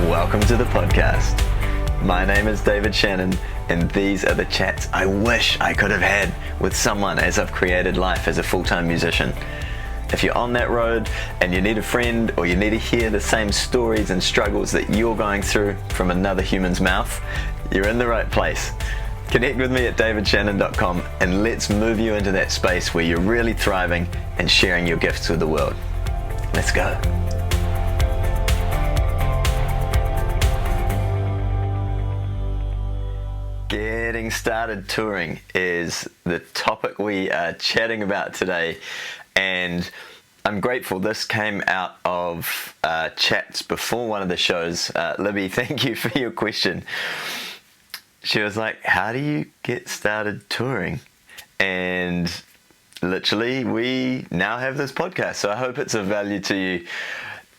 Welcome to the podcast. My name is David Shanhun, and these are the chats I wish I could have had with someone as I've created life as a full-time musician. If you're on that road and you need a friend, or you need to hear the same stories and struggles that you're going through from another human's mouth, you're in the right place. Connect with me at davidshanhun.com and let's move you into that space where you're really thriving and sharing your gifts with the world. Let's go. Getting started touring is the topic we are chatting about today, and I'm grateful this came out of chats before one of the shows. Libby, thank you for your question. She was like, how do you get started touring? And literally, we now have this podcast, so I hope it's of value to you.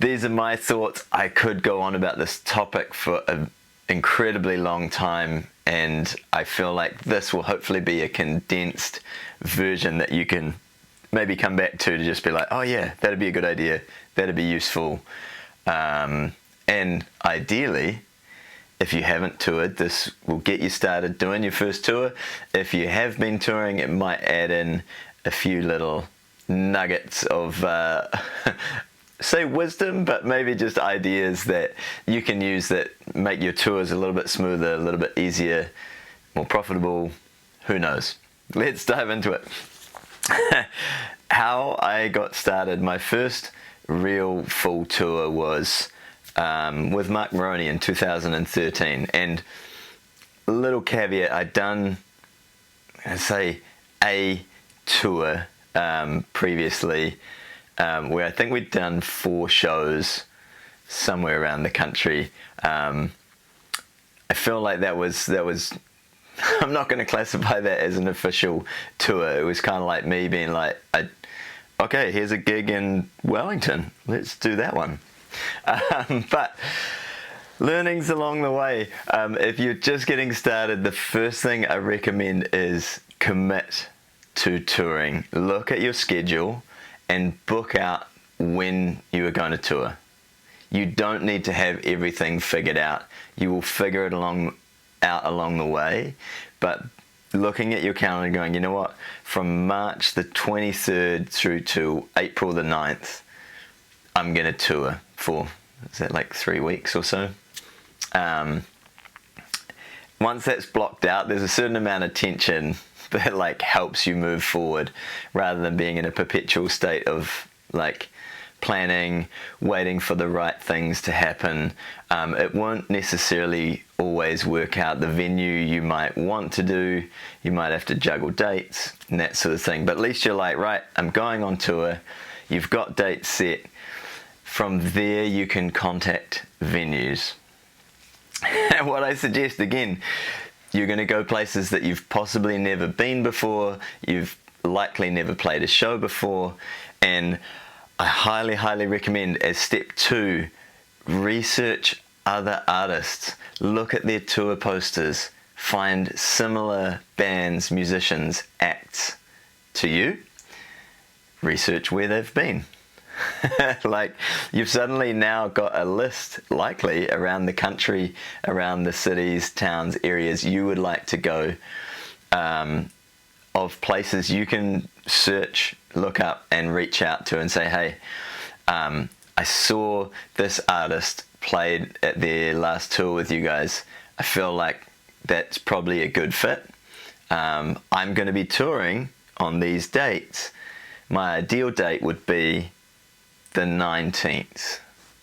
These are my thoughts. I could go on about this topic for an incredibly long time, and I feel like this will hopefully be a condensed version that you can maybe come back to just be like, oh yeah, that'd be a good idea, that'd be useful. And ideally, if you haven't toured, this will get you started doing your first tour. If you have been touring, it might add in a few little nuggets of say wisdom, but maybe just ideas that you can use that make your tours a little bit smoother, a little bit easier, more profitable. Who knows? Let's dive into it. How I got started. My first real full tour was with Mark Maroney in 2013, and a little caveat, I'd done, say, a tour previously, where I think we'd done 4 shows somewhere around the country. I feel like that was I'm not going to classify that as an official tour. It was kind of like me being like, okay, here's a gig in Wellington, let's do that one. But learnings along the way. If you're just getting started, the first thing I recommend is commit to touring. Look at your schedule and book out when you are going to tour. You don't need to have everything figured out. You will figure it out along the way, but looking at your calendar and going, you know what, from March the 23rd through to April the 9th, I'm going to tour for, is that like 3 weeks or so? Once that's blocked out, there's a certain amount of tension that like helps you move forward, rather than being in a perpetual state of like planning, waiting for the right things to happen. It won't necessarily always work out. The venue you might want to do, you might have to juggle dates and that sort of thing. But at least you're like, right, I'm going on tour. You've got dates set. From there, you can contact venues. And what I suggest, again, you're going to go places that you've possibly never been before. You've likely never played a show before. And I highly, highly recommend, as step 2, research other artists. Look at their tour posters. Find similar bands, musicians, acts to you. Research where they've been. Like, you've suddenly now got a list, likely around the country, around the cities, towns, areas you would like to go, of places you can search, look up, and reach out to and say, hey, I saw this artist played at their last tour with you guys. I feel like that's probably a good fit. I'm going to be touring on these dates. My ideal date would be the 19th.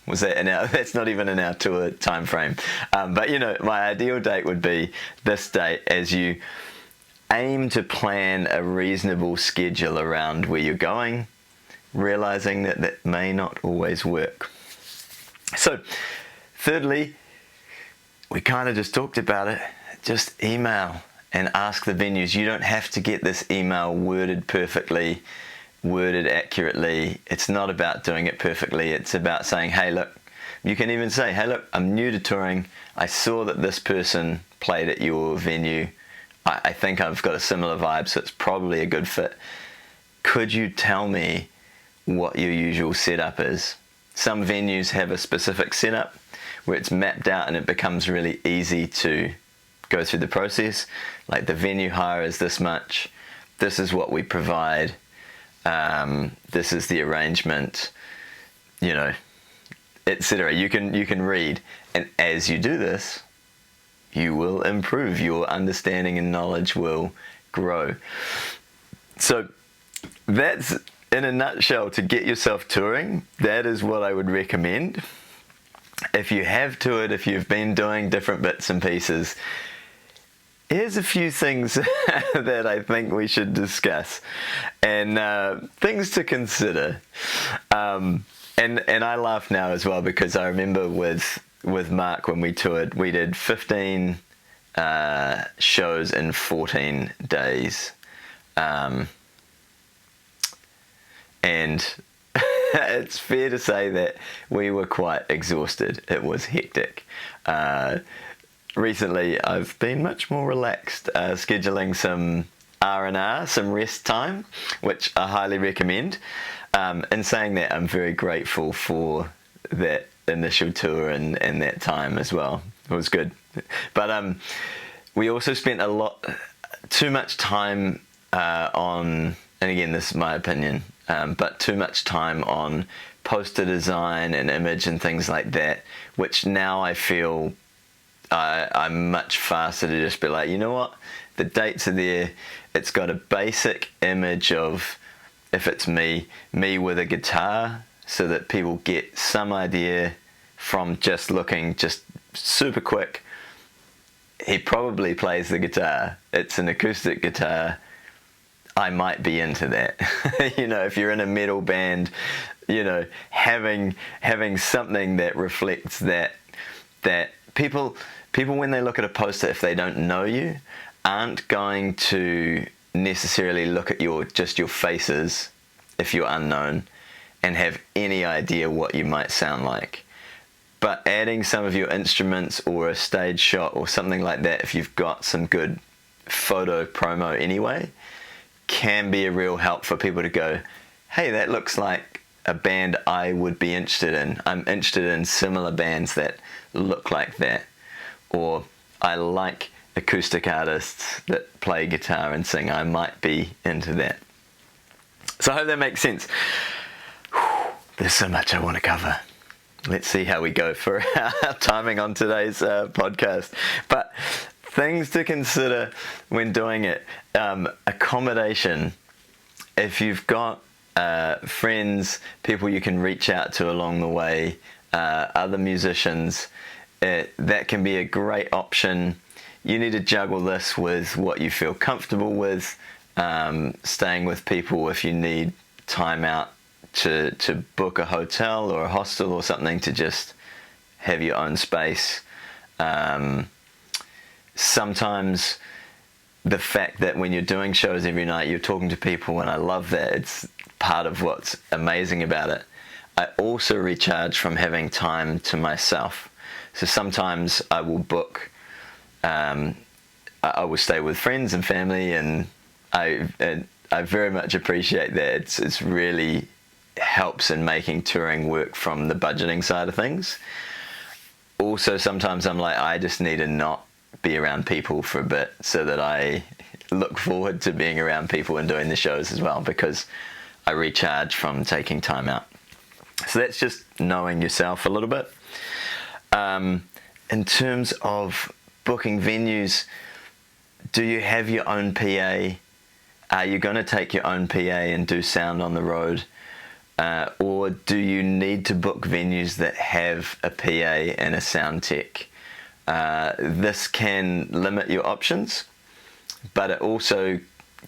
Was that in our, that's not even in our tour time frame. But you know, my ideal date would be this date, as you aim to plan a reasonable schedule around where you're going, realizing that that may not always work. So, thirdly, we kind of just talked about it, just email and ask the venues. You don't have to get this email worded perfectly, worded accurately. It's not about doing it perfectly. It's about saying, hey, look, you can even say, hey, look, I'm new to touring. I saw that this person played at your venue. I think I've got a similar vibe, so it's probably a good fit. Could you tell me what your usual setup is? Some venues have a specific setup where it's mapped out and it becomes really easy to go through the process. Like the venue hire is this much, this is what we provide, this is the arrangement, you know, etc. You can read, and as you do this, you will improve. Your understanding and knowledge will grow. So that's, in a nutshell, to get yourself touring. That is what I would recommend. If you have toured, if you've been doing different bits and pieces, here's a few things that I think we should discuss, and things to consider. And I laugh now as well, because I remember with Mark, when we toured, we did 15 shows in 14 days. And it's fair to say that we were quite exhausted. It was hectic. Recently, I've been much more relaxed, scheduling some R&R, some rest time, which I highly recommend. In saying that, I'm very grateful for that initial tour and that time as well. It was good. But we also spent too much time on, and again, this is my opinion, but too much time on poster design and image and things like that, which now I feel I'm much faster to just be like, you know what, the dates are there, it's got a basic image of, if it's me with a guitar, so that people get some idea from just looking just super quick. He probably plays the guitar. It's an acoustic guitar. I might be into that. You know, if you're in a metal band, you know, having something that reflects that people when they look at a poster, if they don't know you, aren't going to necessarily look at just your faces if you're unknown and have any idea what you might sound like. But adding some of your instruments or a stage shot or something like that, if you've got some good photo promo anyway, can be a real help for people to go, hey, that looks like a band I would be interested in. I'm interested in similar bands that look like that. Or I like acoustic artists that play guitar and sing. I might be into that. So I hope that makes sense. There's so much I want to cover. Let's see how we go for our timing on today's podcast. But things to consider when doing it. Accommodation. If you've got friends, people you can reach out to along the way, other musicians, that can be a great option. You need to juggle this with what you feel comfortable with, staying with people if you need time out to book a hotel or a hostel or something to just have your own space. Sometimes the fact that when you're doing shows every night, you're talking to people, and I love that. It's part of what's amazing about it. I also recharge from having time to myself. So sometimes I will book, I will stay with friends and family, and I very much appreciate that. It's really helps in making touring work from the budgeting side of things. Also, sometimes I'm like, I just need to not be around people for a bit so that I look forward to being around people and doing the shows as well, because I recharge from taking time out. So that's just knowing yourself a little bit. In terms of booking venues, do you have your own PA? Are you going to take your own PA and do sound on the road? Or do you need to book venues that have a PA and a sound tech? This can limit your options, but it also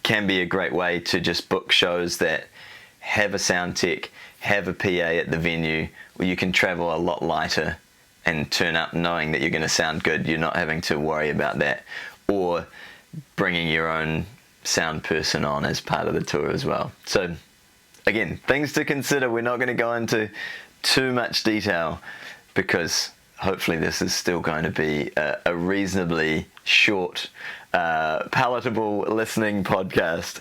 can be a great way to just book shows that have a sound tech, have a PA at the venue, where you can travel a lot lighter and turn up knowing that you're going to sound good. You're not having to worry about that, or bringing your own sound person on as part of the tour as well. So again, things to consider. We're not going to go into too much detail, because hopefully this is still going to be a reasonably short, palatable listening podcast.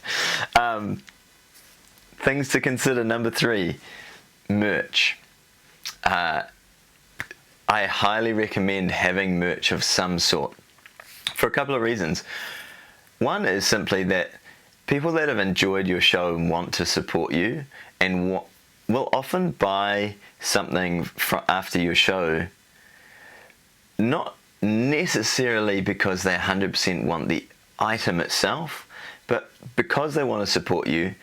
Things to consider. Number 3, merch. I highly recommend having merch of some sort for a couple of reasons. One is simply that people that have enjoyed your show and want to support you and will often buy something after your show, not necessarily because they 100% want the item itself, but because they want to support you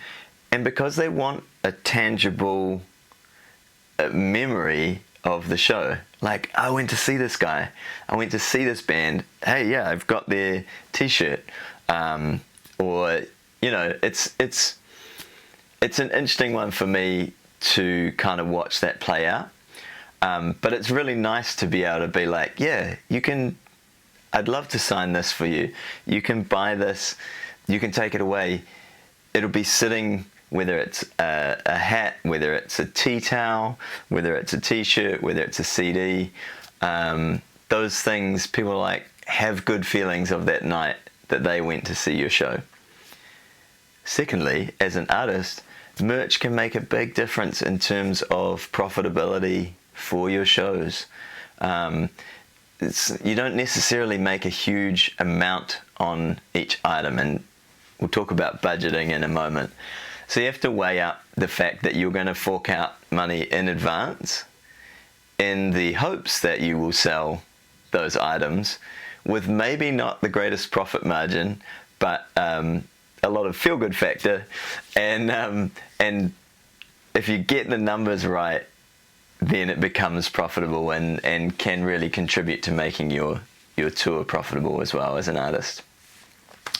and because they want a tangible memory of the show. Like, I went to see this guy, I went to see this band, hey, yeah, I've got their t-shirt. Or, you know, it's an interesting one for me to kind of watch that play out. But it's really nice to be able to be like, yeah, I'd love to sign this for you. You can buy this, you can take it away. It'll be sitting, whether it's a hat, whether it's a tea towel, whether it's a t-shirt, whether it's a CD. Those things, people like, have good feelings of that night that they went to see your show. Secondly, as an artist, merch can make a big difference in terms of profitability for your shows. You don't necessarily make a huge amount on each item, and we'll talk about budgeting in a moment. So you have to weigh up the fact that you're going to fork out money in advance in the hopes that you will sell those items with maybe not the greatest profit margin, but a lot of feel-good factor, and if you get the numbers right, then it becomes profitable and can really contribute to making your tour profitable as well as an artist.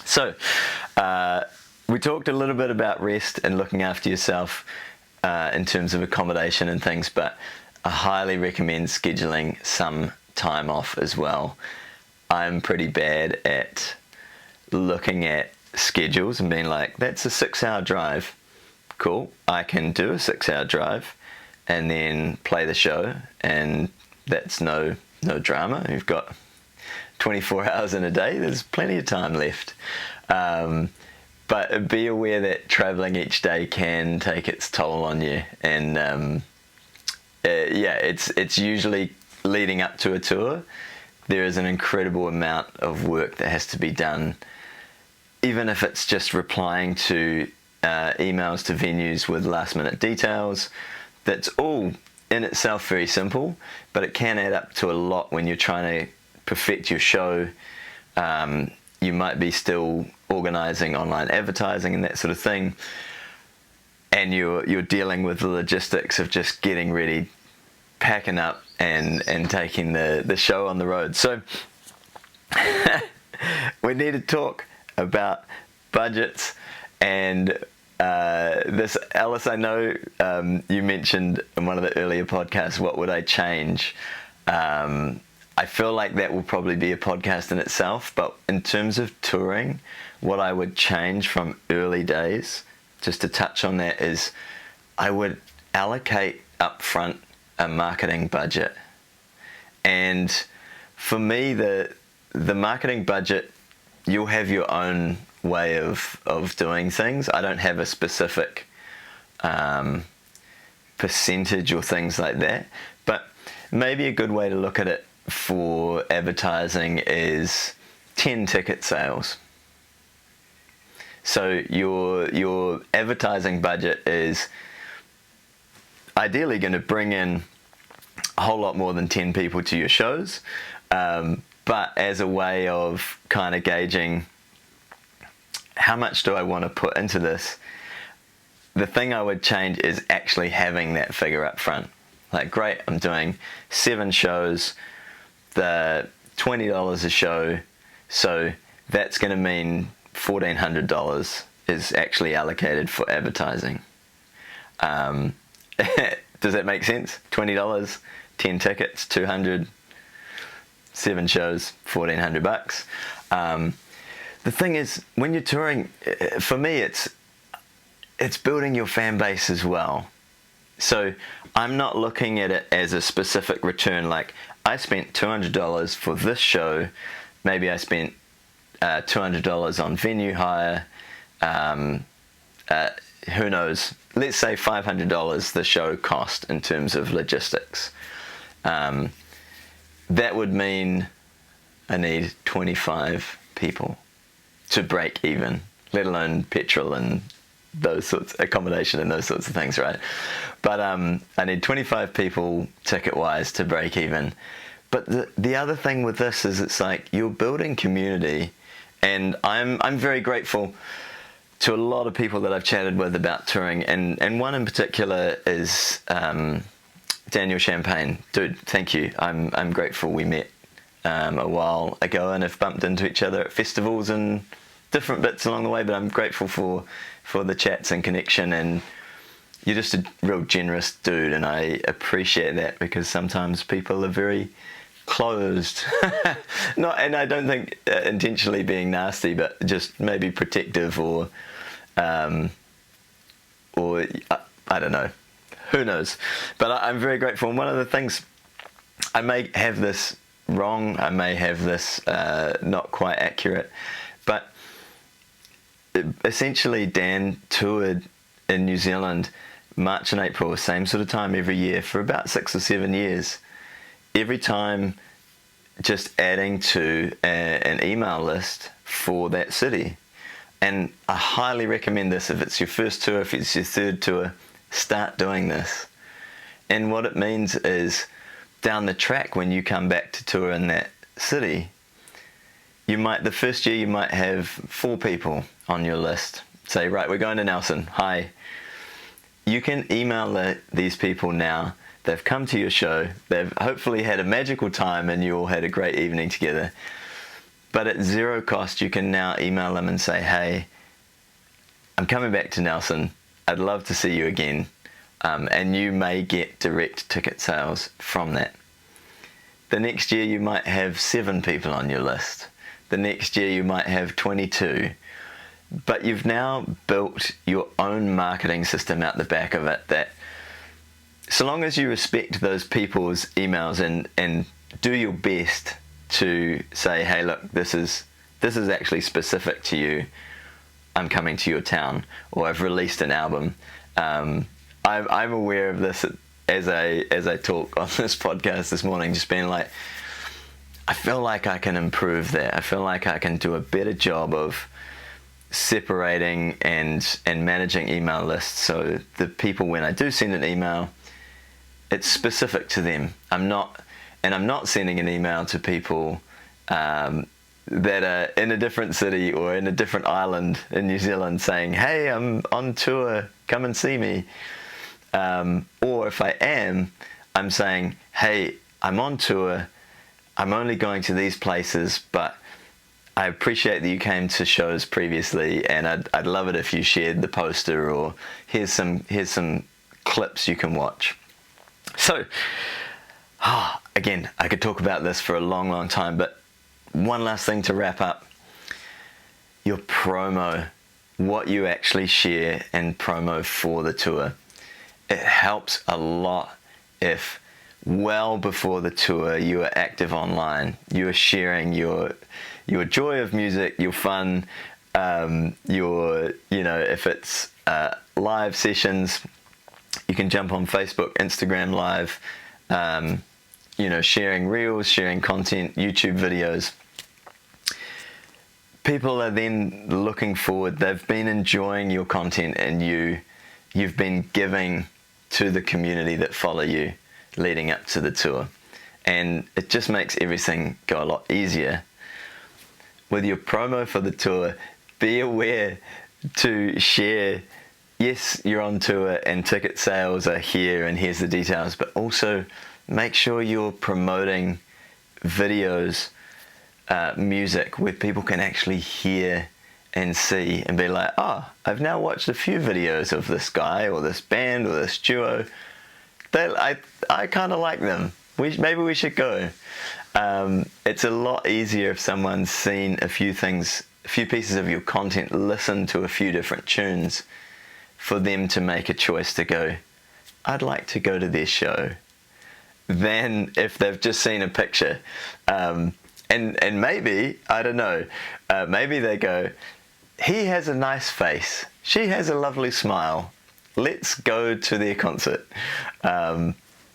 So we talked a little bit about rest and looking after yourself in terms of accommodation and things, but I highly recommend scheduling some time off as well. I'm pretty bad at looking at schedules and being like, that's a 6-hour drive. Cool, I can do a 6-hour drive and then play the show, and that's no drama. You've got 24 hours in a day, there's plenty of time left. But be aware that traveling each day can take its toll on you, and it's usually leading up to a tour. There is an incredible amount of work that has to be done, even if it's just replying to emails to venues with last minute details. That's all in itself very simple, but it can add up to a lot when you're trying to perfect your show. You might be still organizing online advertising and that sort of thing, and you're dealing with the logistics of just getting ready, packing up, and taking the show on the road. So we need to talk about budgets. And this, Alice, I know you mentioned in one of the earlier podcasts, what would I change? I feel like that will probably be a podcast in itself, but in terms of touring, what I would change from early days, just to touch on that, is I would allocate upfront a marketing budget. And for me, the marketing budget, you'll have your own way of doing things. I don't have a specific percentage or things like that, but maybe a good way to look at it for advertising is 10 ticket sales. So your advertising budget is ideally going to bring in a whole lot more than 10 people to your shows, but as a way of kind of gauging how much do I want to put into this, the thing I would change is actually having that figure up front. Like, great, I'm doing 7 shows, the $20 a show, so that's going to mean $1,400 is actually allocated for advertising. Does that make sense? $20, 10 tickets, 200, 7 shows, $1,400. The thing is, when you're touring, for me, it's building your fan base as well. So I'm not looking at it as a specific return, like I spent $200 for this show, maybe I spent $200 on venue hire, who knows, let's say $500 the show cost in terms of logistics. that would mean I need 25 people to break even, let alone petrol and those sorts, accommodation and those sorts of things, right? But I need 25 people ticket-wise to break even. But the other thing with this is it's like you're building community, and I'm very grateful to a lot of people that I've chatted with about touring, and one in particular is Daniel Champagne. Dude, thank you. I'm grateful we met a while ago and have bumped into each other at festivals and different bits along the way, but I'm grateful for the chats and connection, and you're just a real generous dude, and I appreciate that, because sometimes people are very closed. Not, and I don't think intentionally being nasty, but just maybe protective, or I don't know, who knows. But I'm very grateful, and one of the things, I may have this wrong, I may have this not quite accurate, but essentially Dan toured in New Zealand March and April, same sort of time every year for about 6 or 7 years. Every time just adding to an email list for that city. And I highly recommend this if it's your first tour, if it's your third tour, start doing this. And what it means is down the track when you come back to tour in that city, the first year you might have 4 people on your list. Say, right, we're going to Nelson. Hi. You can email these people now. They've come to your show. They've hopefully had a magical time and you all had a great evening together. But at zero cost, you can now email them and say, hey, I'm coming back to Nelson. I'd love to see you again. And you may get direct ticket sales from that. The next year you might have 7 people on your list. The next year you might have 22. But you've now built your own marketing system out the back of it, that so long as you respect those people's emails and do your best to say, hey, look, this is actually specific to you. I'm coming to your town, or I've released an album. I'm aware of this as I talk on this podcast this morning, just being like, I feel like I can improve that. I feel like I can do a better job of separating and managing email lists, so the people, when I do send an email, it's specific to them. I'm not sending an email to people that are in a different city or in a different island in New Zealand saying, hey, I'm on tour, come and see me. Or if I am, I'm saying, hey, I'm on tour, I'm only going to these places, but I appreciate that you came to shows previously, and I'd love it if you shared the poster, or here's some clips you can watch. So, again, I could talk about this for a long, long time, but one last thing to wrap up. Your promo, what you actually share and promo for the tour. It helps a lot if well before the tour you are active online. You are sharing your joy of music, your fun, if it's live sessions, you can jump on Facebook, Instagram Live, sharing reels, sharing content, YouTube videos. People are then looking forward. They've been enjoying your content, and you've been giving to the community that follow you leading up to the tour. And it just makes everything go a lot easier. With your promo for the tour, be aware to share, yes, you're on tour and ticket sales are here and here's the details, but also make sure you're promoting videos, music, where people can actually hear and see and be like, oh, I've now watched a few videos of this guy or this band or this duo. I kind of like them. Maybe we should go. It's a lot easier if someone's seen a few pieces of your content, listened to a few different tunes, for them to make a choice to go, I'd like to go to their show, than if they've just seen a picture. And maybe, I don't know, maybe they go, he has a nice face, she has a lovely smile, let's go to their concert.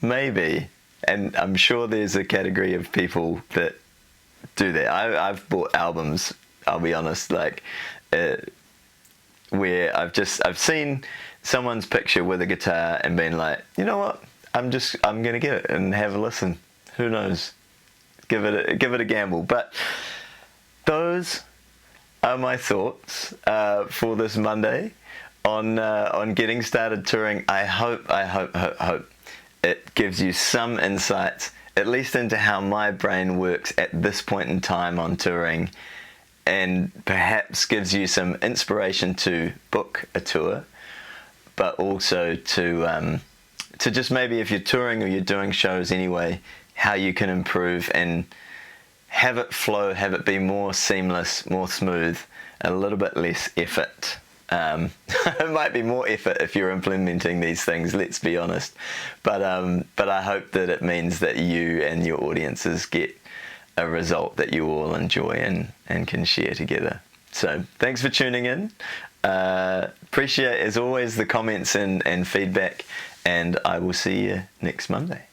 Maybe. and I'm sure there's a category of people that do that. I've bought albums, I'll be honest, like where I've seen someone's picture with a guitar and been like, you know what, I'm gonna get it and have a listen. Who knows? Give it a gamble. But those are my thoughts for this Monday on getting started touring. I hope it gives you some insights, at least into how my brain works at this point in time on touring, and perhaps gives you some inspiration to book a tour, but also to just maybe, if you're touring or you're doing shows anyway, how you can improve and have it flow, have it be more seamless, more smooth, a little bit less effort. It might be more effort if you're implementing these things, let's be honest. But I hope that it means that you and your audiences get a result that you all enjoy and can share together. So thanks for tuning in. Appreciate, as always, the comments and feedback, and I will see you next Monday.